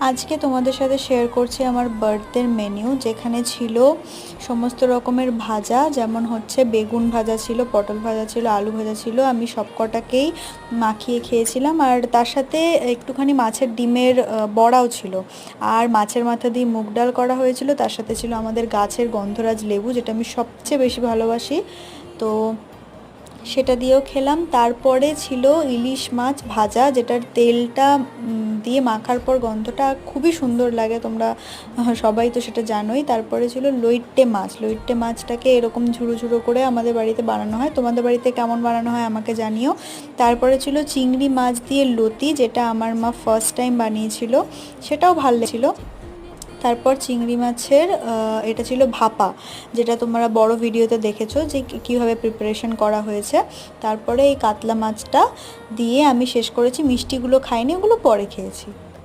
আজকে তোমাদের সাথে শেয়ার করছি আমার বার্থডের মেনু, যেখানে ছিল সমস্ত রকমের ভাজা, যেমন হচ্ছে বেগুন ভাজা ছিল, পটল ভাজা ছিল, আলু ভাজা ছিল। আমি সব কটাকেই মাখিয়ে খেয়েছিলাম, আর তার সাথে একটুখানি মাছের ডিমের বড়াও ছিল, আর মাছের মাথা দিয়ে মুগ ডাল করা হয়েছিল। তার সাথে ছিল আমাদের গাছের গন্ধরাজ লেবু, যেটা আমি সবচেয়ে বেশি ভালোবাসি, তো সেটা দিয়েও খেলাম। তারপরে ছিল ইলিশ মাছ ভাজা, যেটার তেলটা দিয়ে মাখার পর গন্ধটা খুবই সুন্দর লাগে, তোমরা সবাই তো সেটা জানোই। তারপরে ছিল লইট্টে মাছ। লইট্টে মাছটাকে এরকম ঝুড়ো ঝুড়ো করে আমাদের বাড়িতে বানানো হয়, তোমাদের বাড়িতে কেমন বানানো হয় আমাকে জানিও। তারপরে ছিল চিংড়ি মাছ দিয়ে লতি, যেটা আমার মা ফার্স্ট টাইম বানিয়েছিল, সেটাও ভালো লেগেছিল। তারপর চিংড়ি মাছের এটা ছিল ভাপা, যেটা তোমরা বড় ভিডিওতে দেখেছো যে কীভাবে প্রিপারেশন করা হয়েছে। তারপরে এই কাতলা মাছটা দিয়ে আমি শেষ করেছি। মিষ্টিগুলো খাইনি, ওগুলো পরে খেয়েছি।